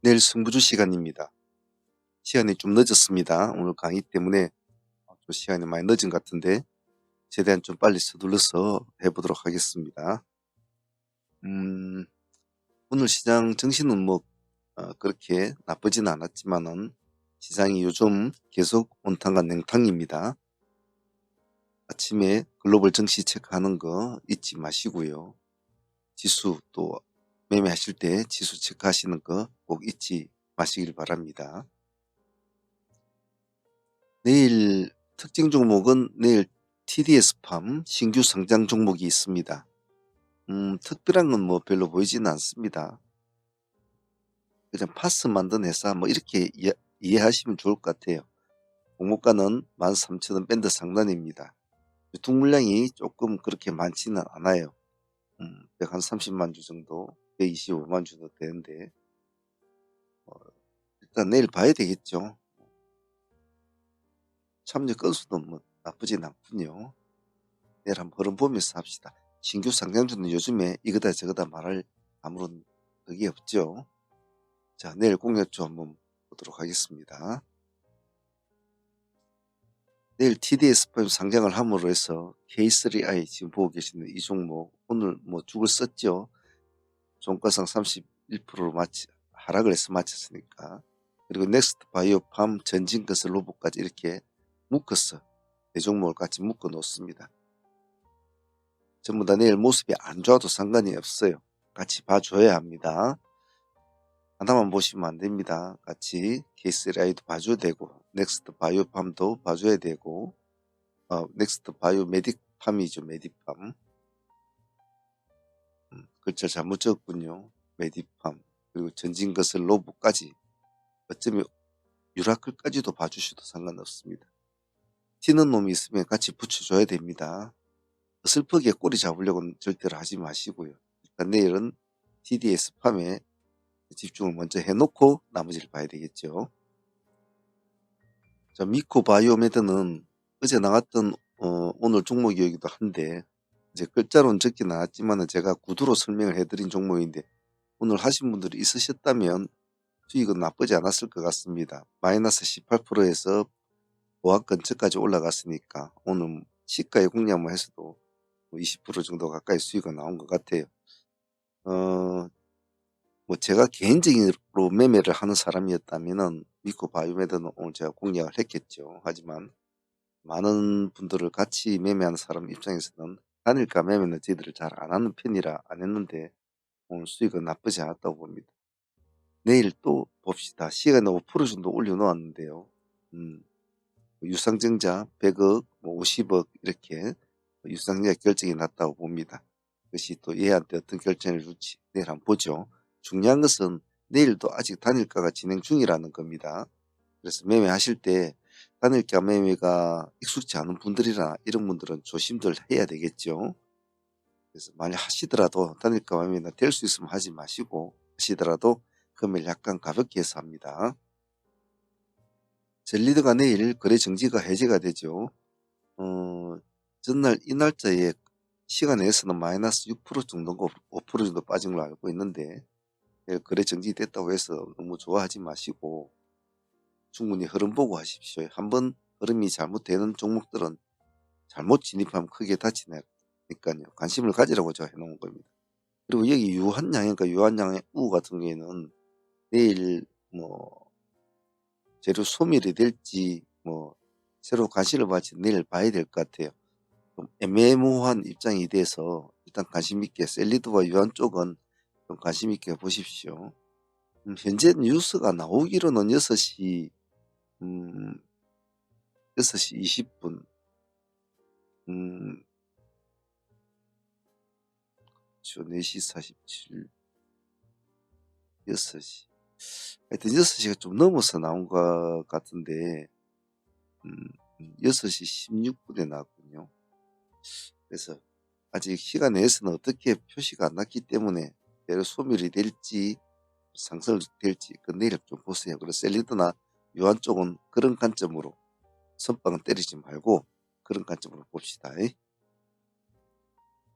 내일 승부주 시간입니다. 시간이 좀 늦었습니다. 오늘 강의 때문에 좀 시간이 많이 늦은 것 같은데 최대한 좀 빨리 서둘러서 해보도록 하겠습니다. 오늘 시장 증시는 그렇게 나쁘진 않았지만은 시장이 요즘 계속 온탕과 냉탕입니다. 아침에 글로벌 증시 체크하는 거 잊지 마시고요. 지수 또 매매하실 때 지수 체크하시는 거 꼭 잊지 마시길 바랍니다. 내일 특징 종목은 내일 TDS팜 신규 상장 종목이 있습니다. 특별한 건 별로 보이지는 않습니다. 그냥 파스 만든 회사 이렇게 이해하시면 좋을 것 같아요. 공모가는 13,000원 밴드 상단입니다. 유통 물량이 조금 그렇게 많지는 않아요. 130만 주 정도, 125만 주 정도 되는데 일단 내일 봐야 되겠죠. 참여 건수도 나쁘진 않군요. 내일 한번 흐름 보면서 합시다. 신규 상장주는 요즘에 이거다 저거다 말할 아무런 그게 없죠. 자, 내일 공략주 한번 보도록 하겠습니다. 내일 TDS팜 상장을 함으로 해서 K3I 지금 보고 계시는 이 종목 오늘 죽을 썼죠. 종가상 31%로 하락을 해서 마쳤으니까. 그리고 넥스트 바이오팜 전진건설 로봇까지 이렇게 묶었어. 네 종목을 같이 묶어 놓습니다. 전부 다 내일 모습이 안 좋아도 상관이 없어요. 같이 봐줘야 합니다. 하나만 보시면 안 됩니다. 같이 K3I도 봐줘야 되고 넥스트 바이오팜도 봐줘야 되고 넥스트 바이오 메딕팜이죠. 메딕팜. 글자 잘못 적었군요. 메딕팜. 그리고 전진건설 로봇까지 어쩌면 유라클까지도 봐주셔도 상관없습니다. 튀는 놈이 있으면 같이 붙여줘야 됩니다. 슬프게 꼬리 잡으려고는 절대로 하지 마시고요. 일단 내일은 TDS팜에 집중을 먼저 해놓고 나머지를 봐야 되겠죠. 자, 미코바이오메드는 어제 나왔던 오늘 종목이기도 한데 이제 글자로는 적긴 않았지만 제가 구두로 설명을 해드린 종목인데 오늘 하신 분들이 있으셨다면 수익은 나쁘지 않았을 것 같습니다. 마이너스 18%에서 보합 근처까지 올라갔으니까 오늘 시가의 공략만 해서도 20% 정도 가까이 수익이 나온 것 같아요. 제가 개인적으로 매매를 하는 사람이었다면은 미코바이오메드는 오늘 제가 공략을 했겠죠. 하지만 많은 분들을 같이 매매하는 사람 입장에서는 단일가 매매는 저희들을 잘 안 하는 편이라 안 했는데 오늘 수익은 나쁘지 않았다고 봅니다. 내일 또 봅시다. 시간에 5% 정도 올려놓았는데요. 유상증자 100억, 50억 이렇게 유상증자 결정이 났다고 봅니다. 그것이 또 얘한테 어떤 결정을 줄지 내일 한번 보죠. 중요한 것은 내일도 아직 단일가가 진행 중이라는 겁니다. 그래서 매매하실 때 단일가 매매가 익숙치 않은 분들이나 이런 분들은 조심들 해야 되겠죠. 그래서 만약 하시더라도 단일가 매매나 될 수 있으면 하지 마시고 하시더라도 금액을 약간 가볍게 해서 합니다. 젤리드가 내일 거래 정지가 해제가 되죠. 전날 이 날짜에 시간에서는 마이너스 6% 정도고 5% 정도 빠진 걸로 알고 있는데 거래 정지됐다고 해서 너무 좋아하지 마시고 충분히 흐름 보고 하십시오. 한번 흐름이 잘못되는 종목들은 잘못 진입하면 크게 다치니까요. 관심을 가지라고 제가 해놓은 겁니다. 그리고 여기 유한양인가 유한양의 우 같은 경우에는 내일 재료 소멸이 될지 새로 관심을 받지 내일 봐야 될 것 같아요. 좀 애매모호한 입장이 돼서 일단 관심 있게 셀리드와 유한 쪽은 좀 관심 있게 보십시오. 현재 뉴스가 나오기로는 6시 6시 20분 4시 47 6시 하여튼 6시가 좀 넘어서 나온 것 같은데 6시 16분에 나왔군요. 그래서 아직 시간 내에서는 어떻게 표시가 안 났기 때문에 내일 소멸이 될지 상승을 될지 그 내일 좀 보세요. 그래서 셀리드나 유한 쪽은 그런 관점으로 선빵은 때리지 말고 그런 관점으로 봅시다.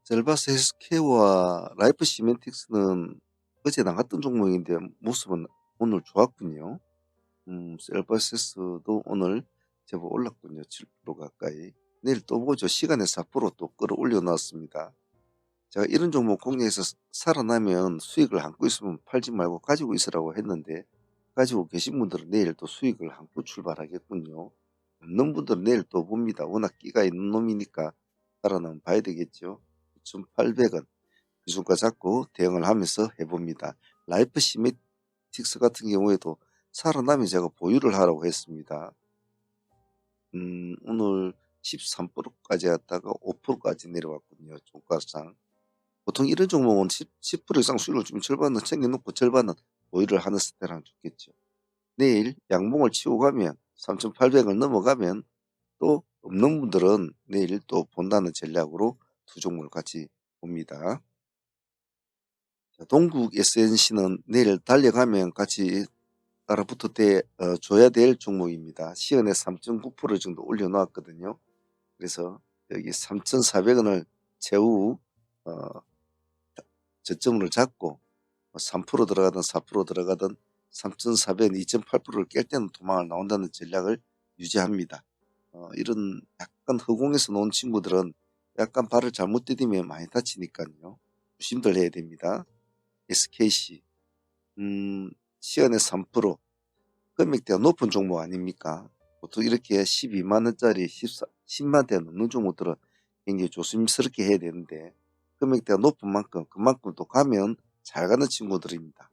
셀바스 헬스케어와 라이프 시멘틱스는 어제 나갔던 종목인데 모습은 오늘 좋았군요. 셀버세스도 오늘 제법 올랐군요. 7% 가까이. 내일 또 보죠. 시간에 4%또 끌어올려 놨습니다. 제가 이런 종목 공략해서 살아나면 수익을 안고 있으면 팔지 말고 가지고 있으라고 했는데, 가지고 계신 분들은 내일 또 수익을 안고 출발하겠군요. 없는 분들은 내일 또 봅니다. 워낙 끼가 있는 놈이니까 살아나면 봐야 되겠죠. 9,800원 기준가 잡고 대응을 하면서 해봅니다. 라이프 시메틱스 같은 경우에도 살아나면 제가 보유를 하라고 했습니다. 오늘 13%까지 갔다가 5%까지 내려왔군요. 종가상. 보통 이런 종목은 10% 이상 수익을 주면 절반은 챙겨놓고 절반은 보유를 하는 스타일은 좋겠죠. 내일 양봉을 치고 가면 3,800을 넘어가면 또 없는 분들은 내일 또 본다는 전략으로 두 종목을 같이 봅니다. 동국 SNC는 내일 달려가면 같이 따라붙어 줘야 될 종목입니다. 시간에 3.9% 정도 올려놓았거든요. 그래서 여기 3,400원을 최후 저점을 잡고 3% 들어가든 4% 들어가든 3,400원 2.8%를 깰 때는 도망을 나온다는 전략을 유지합니다. 이런 약간 허공에서 놓은 친구들은 약간 발을 잘못 디디면 많이 다치니까요. 조심들 해야 됩니다. SKC 시간에 3% 금액대가 높은 종목 아닙니까? 보통 이렇게 12만원짜리 10만대 넘는 종목들은 굉장히 조심스럽게 해야 되는데, 금액대가 높은 만큼 그만큼 또 가면 잘 가는 친구들입니다.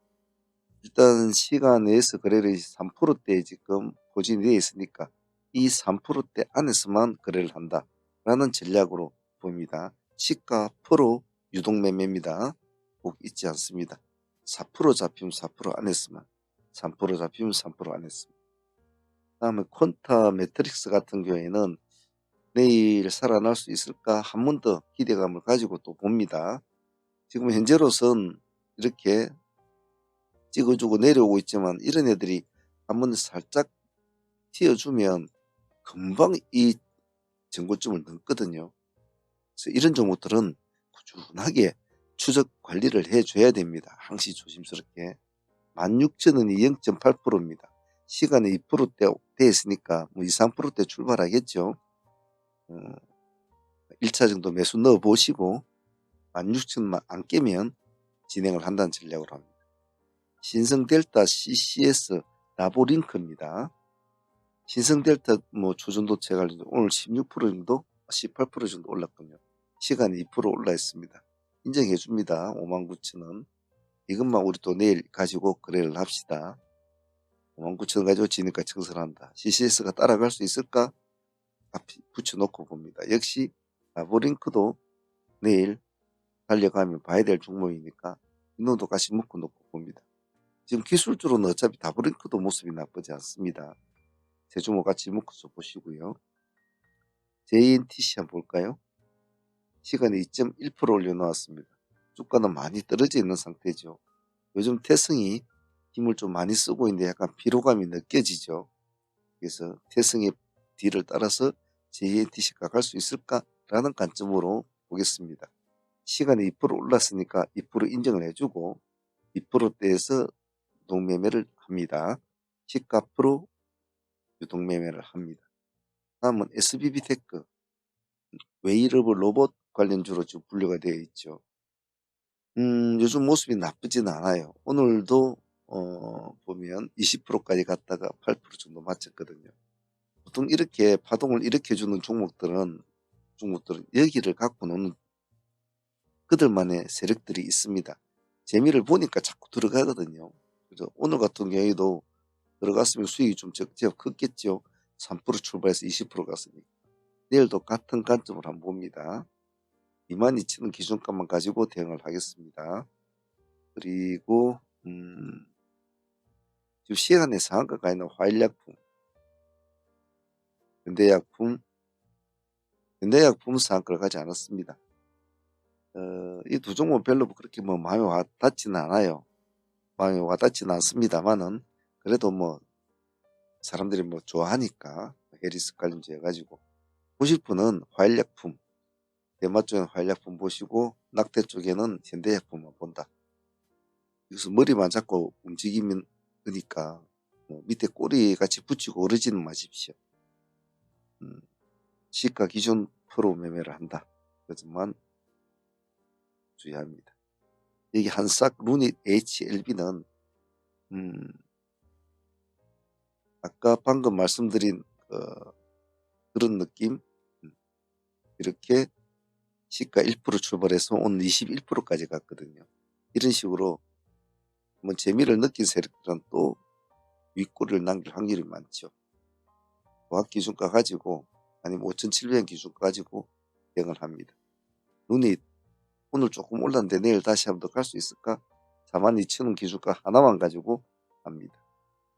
일단 시간 내에서 거래를 3%대 지금 포진이 되어 있으니까 이 3%대 안에서만 거래를 한다라는 전략으로 봅니다. 시가 프로 유동매매입니다. 꼭 잊지 않습니다. 4% 잡히면 4% 안에서만, 3% 잡히면 3% 안에서만. 다음에 콘타 매트릭스 같은 경우에는 내일 살아날 수 있을까 한 번 더 기대감을 가지고 또 봅니다. 지금 현재로선 이렇게 찍어주고 내려오고 있지만 이런 애들이 한 번 살짝 튀어주면 금방 이 전고점을 넘거든요. 그래서 이런 종목들은 꾸준하게 추적 관리를 해줘야 됩니다. 항시 조심스럽게. 16,000원이 0.8%입니다. 시간이 2%대 돼 있으니까 뭐 2, 3%대 출발하겠죠. 1차 정도 매수 넣어 보시고 16,000원만 안 깨면 진행을 한다는 전략으로 합니다. 신성델타 CCS 라보링크입니다. 신성델타 뭐 조선도체 관련 오늘 16% 정도 18% 정도 올랐군요. 시간이 2% 올라 있습니다. 인정해 줍니다. 59,000원. 이것만 우리 또 내일 가지고 거래를 합시다. 59,000원 가지고 지니까 청산한다. CCS가 따라갈 수 있을까? 앞에 붙여놓고 봅니다. 역시 라보링크도 내일 달려가면 봐야 될 종목이니까 이놈도 같이 묶어놓고 봅니다. 지금 기술적으로는 어차피 라보링크도 모습이 나쁘지 않습니다. 세 종목 같이 묶어서 보시고요. JNTC 한번 볼까요? 시간에 2.1% 올려놓았습니다. 주가는 많이 떨어져 있는 상태죠. 요즘 태승이 힘을 좀 많이 쓰고 있는데 약간 피로감이 느껴지죠. 그래서 태승의 뒤를 따라서 JNTC가 갈 수 있을까라는 관점으로 보겠습니다. 시간에 2% 올랐으니까 2% 인정을 해주고 2%대에서 유동매매를 합니다. 시가 프로 유동매매를 합니다. 다음은 SBB테크 웨이러블 로봇 관련주로 지금 분류가 되어 있죠. 요즘 모습이 나쁘진 않아요. 오늘도 보면 20%까지 갔다가 8% 정도 맞췄거든요. 보통 이렇게 파동을 일으켜주는 종목들은 여기를 갖고 노는 그들만의 세력들이 있습니다. 재미를 보니까 자꾸 들어가거든요. 그래서 오늘 같은 경우에도 들어갔으면 수익이 좀 적죠. 컸겠죠. 3% 출발해서 20% 갔으니까. 내일도 같은 관점을 한번 봅니다. 22,000원 기준값만 가지고 대응을 하겠습니다. 그리고 지금 시간에 상한가가 있는 화일약품, 현대약품 상한가를 가지 않았습니다. 이 두 종목 별로 그렇게 뭐 마음에 와닿지는 않아요. 마음에 와닿지는 않습니다만은 그래도 뭐 사람들이 뭐 좋아하니까 해리스 관련주 해가지고 보실 분은 화일약품, 대마 쪽에는 화일약품 보시고 낙태 쪽에는 현대약품만 본다. 여기서 머리만 잡고 움직이면 그러니까 밑에 꼬리 같이 붙이고 오르지는 마십시오. 시가 기준 프로 매매를 한다. 그것만 주의합니다. 여기 한싹 루닛 HLB는 아까 방금 말씀드린 그런 느낌, 이렇게 시가 1% 출발해서 오늘 21%까지 갔거든요. 이런 식으로 뭐 재미를 느낀 세력들은 또 윗꼬리를 남길 확률이 많죠. 도합 기준가 가지고 아니면 5,700원 기준가 가지고 대응을 합니다. 눈이 오늘 조금 올랐는데 내일 다시 한번 더 갈 수 있을까? 42,000원 기준가 하나만 가지고 합니다.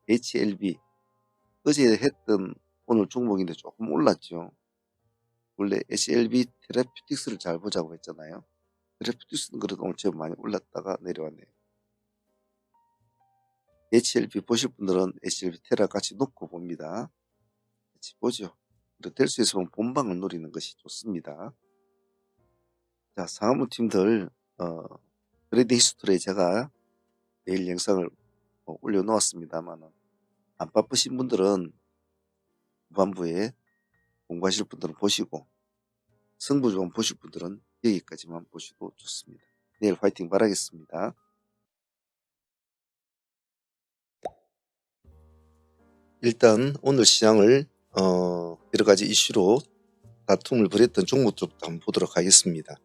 HLB 어제 했던 오늘 종목인데 조금 올랐죠. 원래 HLB 테라퓨틱스를 잘 보자고 했잖아요. 테라퓨틱스는 그래도 오늘 좀 많이 올랐다가 내려왔네요. HLB 보실 분들은 HLB 테라 같이 놓고 봅니다. 같이 보죠. 될 수 있으면 본방을 노리는 것이 좋습니다. 자, 상하무팀들 트레이딩 히스토리에 제가 내일 영상을 올려놓았습니다만 안 바쁘신 분들은 후반부에 공부하실 분들은 보시고 승부 좀 보실 분들은 여기까지만 보셔도 좋습니다. 내일 화이팅 바라겠습니다. 일단 오늘 시장을 여러 가지 이슈로 다툼을 벌였던 종목들부터 한번 보도록 하겠습니다.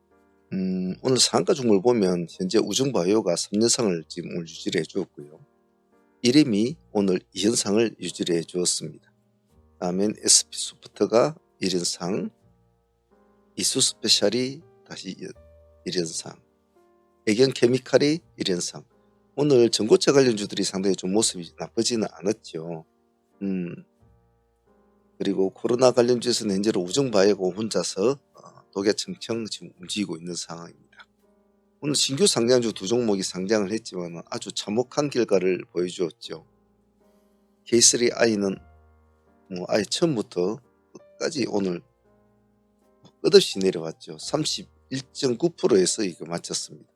오늘 상한가 종목을 보면 현재 우중바이오가 3년상을 지금 오늘 유지를 해주었고요. 이름이 오늘 2연상을 유지를 해주었습니다. 다음엔 SP소프트가 1연상, 이수스페셜이 다시 1연상, 애경케미칼이 1연상. 오늘 전고체 관련주들이 상당히 좀 모습이 나쁘지는 않았죠. 그리고 코로나 관련주에서는 현재로 우중바이오가 혼자서 독야청청 지금 움직이고 있는 상황입니다. 오늘 신규 상장주 두 종목이 상장을 했지만 아주 참혹한 결과를 보여주었죠. K3I는 아예 처음부터 끝까지 오늘 끝없이 내려왔죠. 31.9%에서 이거 마쳤습니다.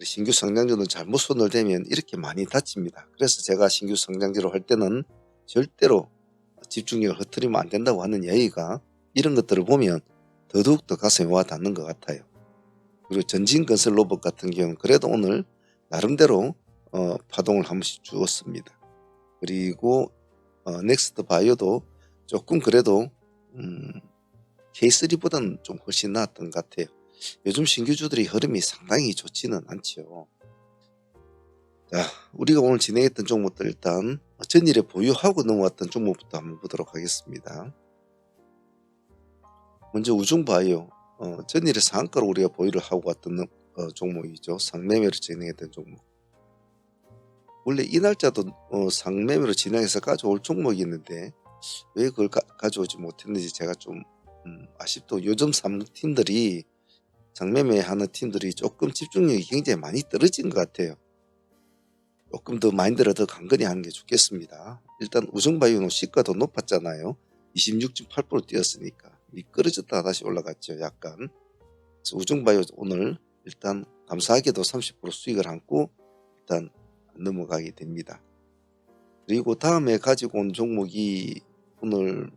신규 상장주는 잘못 손을 대면 이렇게 많이 다칩니다. 그래서 제가 신규 상장주로 할 때는 절대로 집중력을 흐트리면 안 된다고 하는 예의가 이런 것들을 보면 더더욱더 가슴에 와 닿는 것 같아요. 그리고 전진건설 로봇 같은 경우는 그래도 오늘 나름대로 파동을 한 번씩 주었습니다. 그리고 넥스트 바이오도 조금 그래도 K3보다는 좀 훨씬 나았던 것 같아요. 요즘 신규주들이 흐름이 상당히 좋지는 않죠. 자, 우리가 오늘 진행했던 종목들 일단 전일에 보유하고 넘어왔던 종목부터 한번 보도록 하겠습니다. 먼저 우중바이오 전일에 상한가로 우리가 보유를 하고 왔던 종목이죠. 상매매로 진행했던 종목. 원래 이 날짜도 상매매로 진행해서 가져올 종목이 있는데 왜 그걸 가져오지 못했는지 제가 좀 아쉽도 요즘 사무팀들이 상매매 하는 팀들이 조금 집중력이 굉장히 많이 떨어진 것 같아요. 조금 더 마인드를 더 강건히 하는 게 좋겠습니다. 일단 우중바이오는 시가도 높았잖아요. 26.8% 뛰었으니까 미끄러졌다가 다시 올라갔죠. 약간. 그래서 우중바이오 오늘 일단 감사하게도 30% 수익을 안고 일단 넘어가게 됩니다. 그리고 다음에 가지고 온 종목이 오늘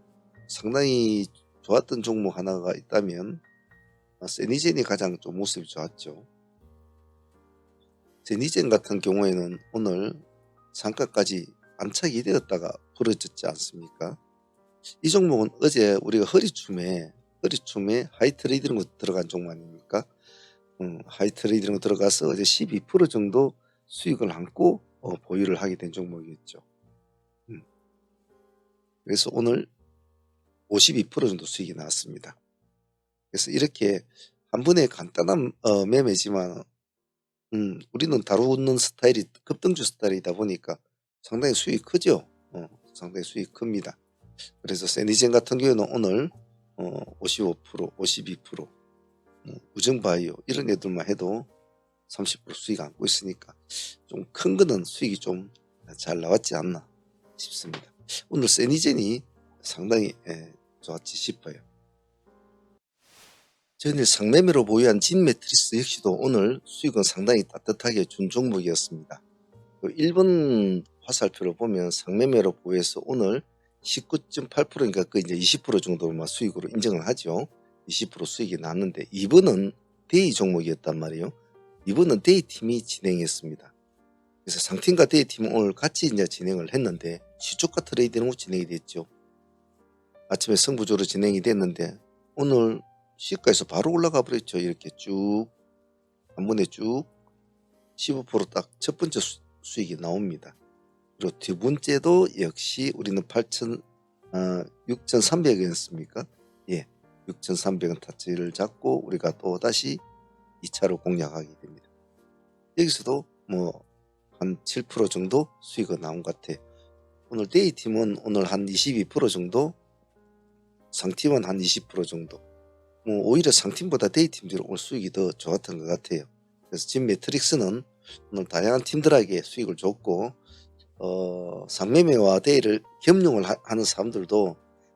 상당히 좋았던 종목 하나가 있다면 세니젠이 가장 좀 모습이 좋았죠. 세니젠 같은 경우에는 오늘 상가까지 안착이 되었다가 부러졌지 않습니까? 이 종목은 어제 우리가 허리춤에 하이트레이딩으로 들어간 종목 아닙니까? 하이트레이딩으로 들어가서 어제 12% 정도 수익을 안고 보유를 하게 된 종목이었죠. 그래서 오늘 52% 정도 수익이 나왔습니다. 그래서 이렇게 한 번에 간단한 매매지만 우리는 다루는 스타일이 급등주 스타일이다 보니까 상당히 수익이 크죠. 상당히 수익이 큽니다. 그래서 세니젠 같은 경우는 오늘 55%, 52%, 우정바이오 이런 애들만 해도 30% 수익 안고 있으니까 좀 큰 거는 수익이 좀 잘 나왔지 않나 싶습니다. 오늘 세니젠이 상당히 좋았지 싶어요. 전일 상매매로 보유한 진매트리스 역시도 오늘 수익은 상당히 따뜻하게 준 종목이었습니다. 일본 화살표를 보면 상매매로 보여서 오늘 19.8%니까 그 이제 20% 정도 수익으로 인정을 하죠. 20% 수익이 났는데 이번은 데이 종목이었단 말이에요. 이번은 데이 팀이 진행했습니다. 그래서 상팀과 데이 팀은 오늘 같이 이제 진행을 했는데 시초가 트레이딩으로 진행이 됐죠. 아침에 승부조로 진행이 됐는데 오늘 시가에서 바로 올라가 버렸죠. 이렇게 쭉 한 번에 쭉 15% 딱 첫 번째 수익이 나옵니다. 그리고 두 번째도 역시 우리는 6,300원이었습니까? 예, 6,300원 타치를 잡고 우리가 또 다시 2차로 공략하게 됩니다. 여기서도 뭐 한 7% 정도 수익이 나온 것 같아요. 오늘 데이팀은 오늘 한 22% 정도, 상팀은 한 20% 정도. 뭐 오히려 상팀보다 데이팀들이 오늘 수익이 더 좋았던 것 같아요. 그래서 지금 매트릭스는 오늘 다양한 팀들에게 수익을 줬고 상매매와 데이를 겸용을 하는 사람들도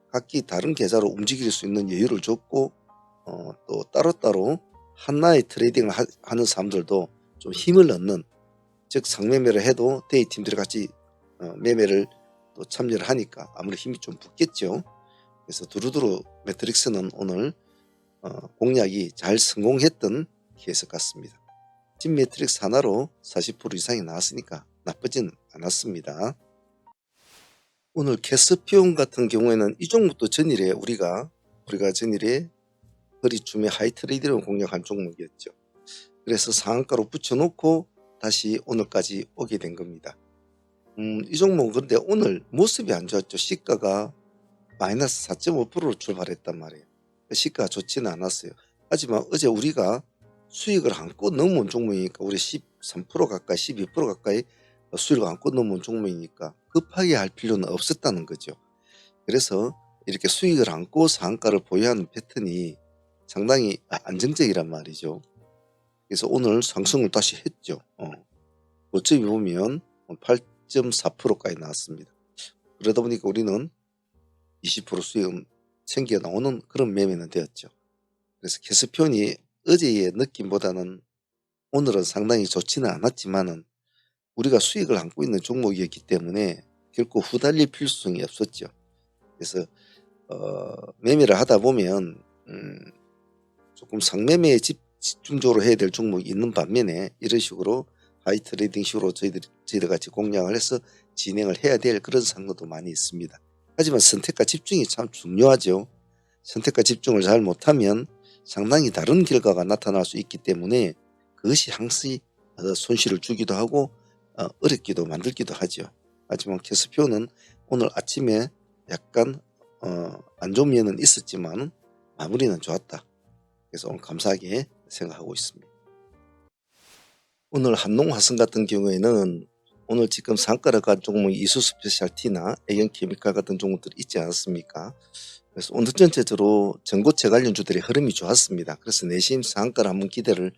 각기 다른 계좌로 움직일 수 있는 여유를 줬고 또 따로따로 하나의 트레이딩을 하는 사람들도 좀 힘을 얻는, 즉 상매매를 해도 데이 팀들이 같이 매매를 또 참여를 하니까 아무래도 힘이 좀 붙겠죠. 그래서 두루두루 매트릭스는 오늘 공략이 잘 성공했던 케이스 같습니다. 지금 매트릭스 하나로 40% 이상이 나왔으니까 나쁘진 않았습니다. 오늘 캐스피온 같은 경우에는 이 종목도 전일에 우리가 전일에 허리춤에 하이 트레이딩을 공략한 종목이었죠. 그래서 상한가로 붙여놓고 다시 오늘까지 오게 된 겁니다. 이 종목은 그런데 오늘 모습이 안 좋았죠. 시가가 마이너스 4.5%로 출발했단 말이에요. 시가가 좋지는 않았어요. 하지만 어제 우리가 수익을 안고 넘어온 종목이니까 우리 13% 가까이 12% 가까이 수익을 안고 넘어온 종목이니까 급하게 할 필요는 없었다는 거죠. 그래서 이렇게 수익을 안고 상한가를 보유하는 패턴이 상당히 안정적이란 말이죠. 그래서 오늘 상승을 다시 했죠. 어차피 보면 8.4%까지 나왔습니다. 그러다 보니까 우리는 20% 수익은 챙겨 나오는 그런 매매는 되었죠. 그래서 캐스피온이 어제의 느낌보다는 오늘은 상당히 좋지는 않았지만은 우리가 수익을 안고 있는 종목이었기 때문에 결코 후달릴 필요성이 없었죠. 그래서 매매를 하다 보면 조금 상매매에 집중적으로 해야 될 종목이 있는 반면에 이런 식으로 하이 트레이딩 식으로 저희들 같이 공략을 해서 진행을 해야 될 그런 상황도 많이 있습니다. 하지만 선택과 집중이 참 중요하죠. 선택과 집중을 잘 못하면 상당히 다른 결과가 나타날 수 있기 때문에 그것이 항상 손실을 주기도 하고 어렵기도 만들기도 하죠. 하지만 캐스피온은 오늘 아침에 약간 안 좋은 면은 있었지만 마무리는 좋았다. 그래서 오늘 감사하게 생각하고 있습니다. 오늘 한농화성 같은 경우에는 오늘 지금 상가를 간 종목이 이수스페셜티나 A형케미칼 같은 종목들이 있지 않았습니까? 그래서 오늘 전체적으로 전고체 관련주들의 흐름이 좋았습니다. 그래서 내심 상가를 한번 기대를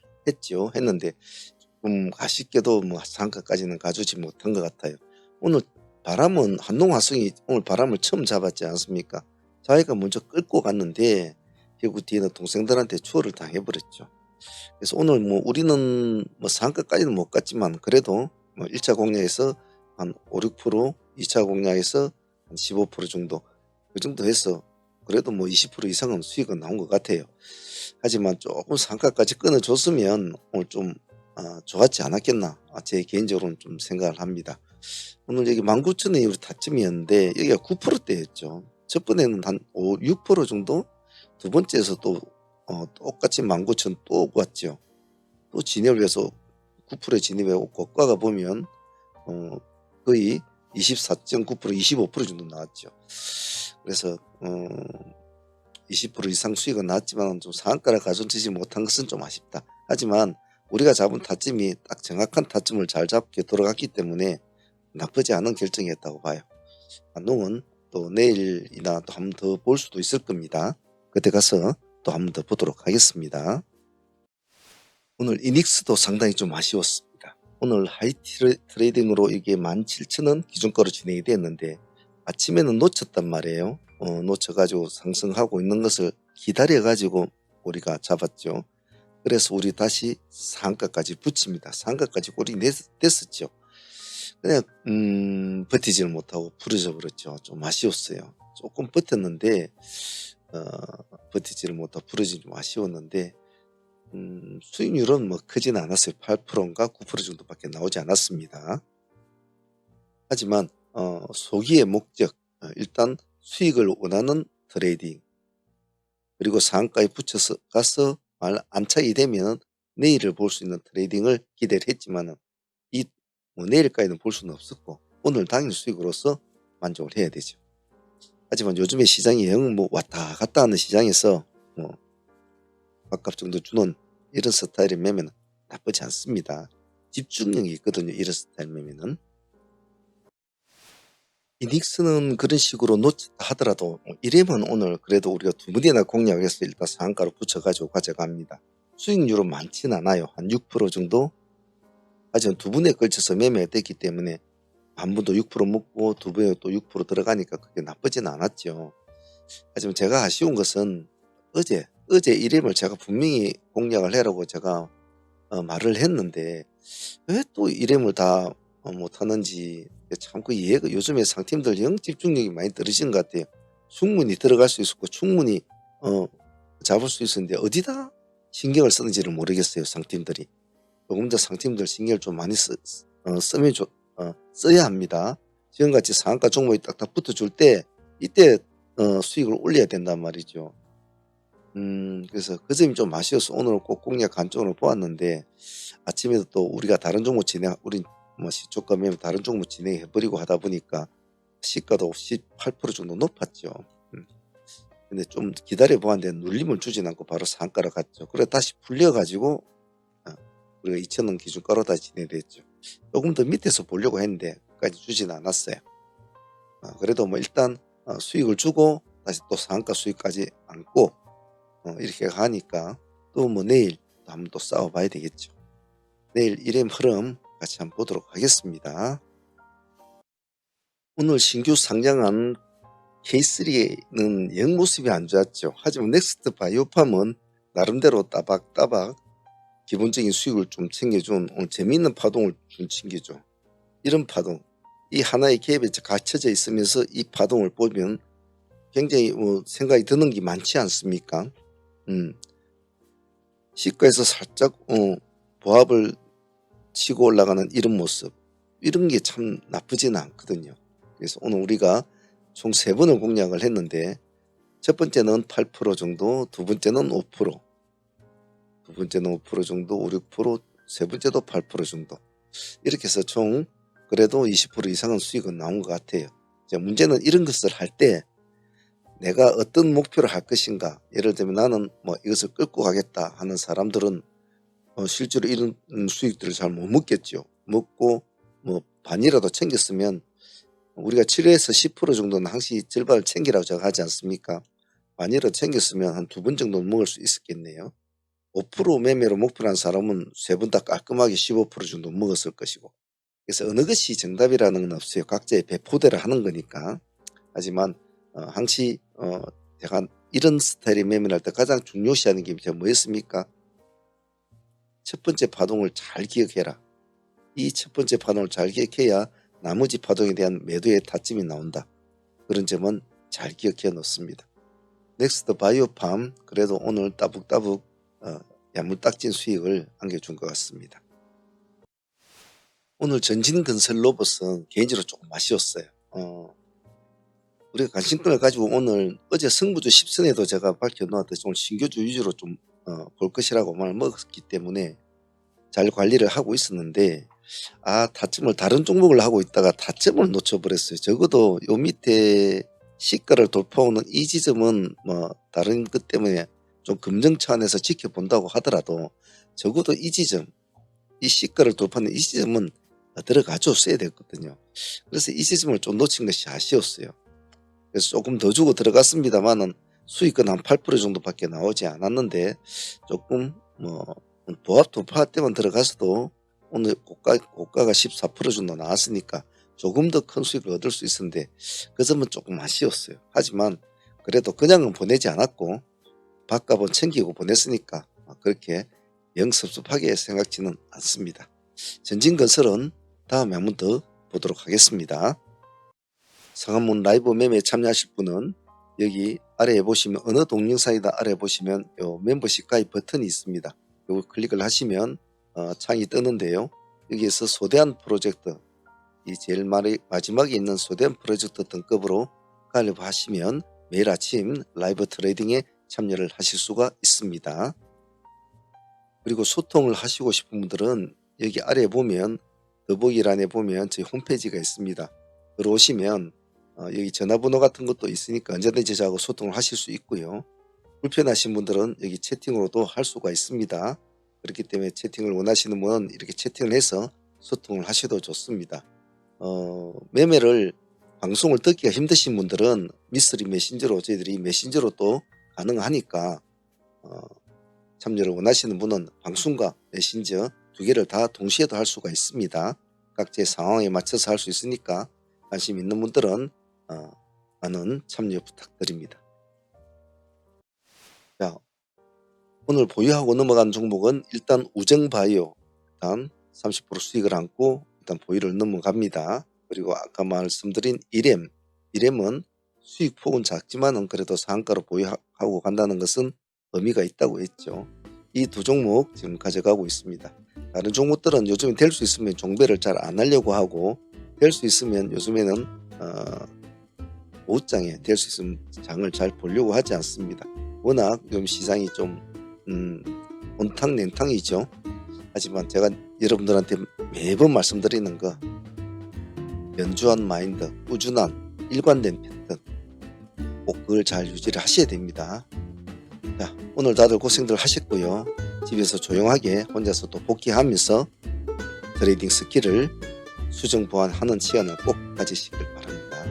했는데 조금 아쉽게도 뭐 상가까지는 가주지 못한 것 같아요. 오늘 바람은 한농화성이 오늘 바람을 처음 잡았지 않습니까? 자기가 먼저 끌고 갔는데 결국 뒤에는 동생들한테 추월을 당해버렸죠. 그래서 오늘 뭐 우리는 뭐 상가까지는 못 갔지만 그래도 뭐 1차 공략에서 한 5, 6%, 2차 공략에서 한 15% 정도 그 정도 해서 그래도 뭐 20% 이상은 수익은 나온 것 같아요. 하지만 조금 상가까지 끊어줬으면 오늘 좀 좋았지 않았겠나 제 개인적으로는 좀 생각을 합니다. 오늘 여기 19,000원이 우리 타점이었는데 여기가 9%대였죠. 첫 번에는 한 5, 6% 정도, 두 번째에서 또 똑같이 19,000원 또 왔죠. 또 진입을 해서 9%에 진입하고 고가가 보면 거의 24.9%, 25% 정도 나왔죠. 그래서 20% 이상 수익은 나왔지만 좀 상한가를 가져지지 못한 것은 좀 아쉽다. 하지만 우리가 잡은 타점이 딱 정확한 타점을 잘 잡게 돌아갔기 때문에 나쁘지 않은 결정이었다고 봐요. 한농은 또 내일이나 또 한 번 더 볼 수도 있을 겁니다. 그때 가서 또 한 번 더 보도록 하겠습니다. 오늘 이닉스도 상당히 좀 아쉬웠습니다. 오늘 하이 트레이딩으로 이게 17,000원 기준가로 진행이 됐는데 아침에는 놓쳤단 말이에요. 놓쳐가지고 상승하고 있는 것을 기다려가지고 우리가 잡았죠. 그래서 우리 다시 상한가까지 붙입니다. 상한가까지 우리 됐었죠. 그냥 버티지를 못하고 부러져 버렸죠. 좀 아쉬웠어요. 조금 버텼는데 버티지를 못하고 부러지기 좀 아쉬웠는데 수익률은 뭐 크진 않았어요. 8%인가 9% 정도밖에 나오지 않았습니다. 하지만 소기의 목적, 일단 수익을 원하는 트레이딩, 그리고 상한가에 붙여서 가서 안착이 되면 내일을 볼 수 있는 트레이딩을 기대를 했지만은 뭐 내일까지는 볼 수는 없었고 오늘 당일 수익으로서 만족을 해야 되죠. 하지만 요즘에 시장이 영 뭐 왔다 갔다 하는 시장에서 뭐 밥값 정도 주는 이런 스타일의 매매는 나쁘지 않습니다. 집중력이 있거든요. 이런 스타일 매매는. 이닉스는 그런 식으로 놓쳤다 하더라도 이래면 오늘 그래도 우리가 두 번이나 공략해서 일단 상한가로 붙여가지고 가져갑니다. 수익률은 많지는 않아요. 한 6% 정도? 하지만 두 번에 걸쳐서 매매가 됐기 때문에 한 번도 6% 먹고 두 번에 또 6% 들어가니까 그게 나쁘진 않았죠. 하지만 제가 아쉬운 것은 어제 이름을 제가 분명히 공략을 해라고 제가 말을 했는데 왜 또 이름을 다 못하는지 참 그 이해가 요즘에 상팀들 영 집중력이 많이 떨어진 것 같아요. 충분히 들어갈 수 있었고 충분히 잡을 수 있었는데 어디다 신경을 쓰는지를 모르겠어요. 상팀들이. 조금 더 상팀들 신경을 좀 많이 쓰면 써야 합니다. 지금같이 상한가 종목이 딱딱 붙어줄 때 이때 수익을 올려야 된단 말이죠. 그래서 그 점이 좀 아쉬워서 오늘 꼭 공략 관점으로 보았는데 아침에도 또 우리가 다른 종목 우리 뭐 시초가 매매 다른 종목 진행해버리고 하다 보니까 시가도 18% 정도 높았죠. 근데 좀 기다려 보았는데 눌림을 주진 않고 바로 상가로 갔죠. 그래 다시 풀려가지고 우리가 2,000원 기준가로 다시 진행됐죠. 조금 더 밑에서 보려고 했는데 끝까지 주진 않았어요. 그래도 뭐 일단 수익을 주고 다시 또 상가 수익까지 안고 이렇게 가니까 또 뭐 내일 한번 또 싸워봐야 되겠죠. 내일 이름 흐름 같이 한번 보도록 하겠습니다. 오늘 신규 상장한 K3는 영 모습이 안 좋았죠. 하지만 넥스트 바이오팜은 나름대로 따박따박 기본적인 수익을 좀 챙겨준 오늘 재미있는 파동을 좀 챙겨줘. 이런 파동, 이 하나의 갭에 갇혀져 있으면서 이 파동을 보면 굉장히 생각이 드는 게 많지 않습니까? 시가에서 살짝 보합을 치고 올라가는 이런 모습, 이런 게 참 나쁘지는 않거든요. 그래서 오늘 우리가 총 3번을 공략을 했는데 첫 번째는 8% 정도, 두 번째는 5%, 두 번째는 5% 정도, 5, 6%, 세 번째도 8% 정도. 이렇게 해서 총 그래도 20% 이상은 수익은 나온 것 같아요. 이제 문제는 이런 것을 할 때 내가 어떤 목표를 할 것인가. 예를 들면 나는 뭐 이것을 끌고 가겠다 하는 사람들은 실제로 이런 수익들을 잘 못 먹겠죠. 먹고 뭐 반이라도 챙겼으면 우리가 7에서 10% 정도는 항시 절반을 챙기라고 제가 하지 않습니까? 반이라도 챙겼으면 한 2번 정도는 먹을 수 있었겠네요. 5% 매매로 목표로 한 사람은 3번 다 깔끔하게 15% 정도 먹었을 것이고. 그래서 어느 것이 정답이라는 건 없어요. 각자의 배포대로 하는 거니까. 하지만 항시 제가 이런 스타일의 매매를 할 때 가장 중요시하는 게 뭐였습니까? 첫 번째 파동을 잘 기억해라. 이 첫 번째 파동을 잘 기억해야 나머지 파동에 대한 매도의 타점이 나온다. 그런 점은 잘 기억해 놓습니다. 넥스트 바이오팜 그래도 오늘 따북따북 야물딱진 수익을 안겨준 것 같습니다. 오늘 전진건설 로봇은 개인적으로 조금 아쉬웠어요. 우리가 관심권을 가지고 오늘 어제 승부주 10선에도 제가 밝혀놓았듯이 오늘 신규주 위주로 좀 볼 것이라고 마음을 먹었기 때문에 잘 관리를 하고 있었는데 타점을 다른 종목을 하고 있다가 타점을 놓쳐버렸어요. 적어도 요 밑에 시가를 돌파오는 이 지점은 뭐 다른 것 때문에 좀 금정차 안에서 지켜본다고 하더라도 적어도 이 지점, 이 시가를 돌파하는 이 지점은 들어가줘 써야 되거든요. 그래서 이 지점을 좀 놓친 것이 아쉬웠어요. 그래서 조금 더 주고 들어갔습니다만은 수익은 한 8% 정도밖에 나오지 않았는데 조금 뭐 보합 돌파 때만 들어가서도 오늘 고가가 14% 정도 나왔으니까 조금 더 큰 수익을 얻을 수 있었는데 그 점은 조금 아쉬웠어요. 하지만 그래도 그냥은 보내지 않았고 밥값은 챙기고 보냈으니까 그렇게 영 섭섭하게 생각지는 않습니다. 전진건설은 다음에 한 번 더 보도록 하겠습니다. 상한문 라이브 매매에 참여하실 분은 여기 아래에 보시면 어느 동영상이다 아래에 보시면 요 멤버십 가입 버튼이 있습니다. 요걸 클릭을 하시면 창이 뜨는데요. 여기에서 소대한 프로젝트, 이 제일 마지막에 있는 소대한 프로젝트 등급으로 가입하시면 매일 아침 라이브 트레이딩에 참여를 하실 수가 있습니다. 그리고 소통을 하시고 싶은 분들은 여기 아래에 보면 더보기란에 보면 저희 홈페이지가 있습니다. 들어오시면 여기 전화번호 같은 것도 있으니까 언제든지 저하고 소통을 하실 수 있고요. 불편하신 분들은 여기 채팅으로도 할 수가 있습니다. 그렇기 때문에 채팅을 원하시는 분은 이렇게 채팅을 해서 소통을 하셔도 좋습니다. 매매를 방송을 듣기가 힘드신 분들은 미스터리 메신저로 저희들이 메신저로 또 가능하니까 참여를 원하시는 분은 방송과 메신저 두 개를 다 동시에도 할 수가 있습니다. 각자의 상황에 맞춰서 할 수 있으니까 관심 있는 분들은 많은 참여 부탁드립니다. 자, 오늘 보유하고 넘어간 종목은 일단 우정바이오 일단 30% 수익을 안고 일단 보유를 넘어갑니다. 그리고 아까 말씀드린 이렘은 수익폭은 작지만은 그래도 상한가로 보유하고 간다는 것은 의미가 있다고 했죠. 이 두 종목 지금 가져가고 있습니다. 다른 종목들은 요즘에 될 수 있으면 종배를 잘 안 하려고 하고 될 수 있으면 요즘에는 오후장에 될 수 있으면 장을 잘 보려고 하지 않습니다. 워낙 요즘 시장이 좀 온탕냉탕이죠. 하지만 제가 여러분들한테 매번 말씀드리는 거 연주한 마인드, 꾸준한 일관된 패턴 꼭 그걸 잘 유지를 하셔야 됩니다. 자, 오늘 다들 고생들 하셨고요. 집에서 조용하게 혼자서 또 복귀하면서 트레이딩 스킬을 수정 보완하는 시간을 꼭 가지시길 바랍니다.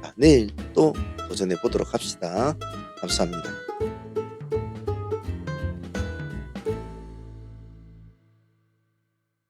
자, 내일 또 도전해 보도록 합시다. 감사합니다.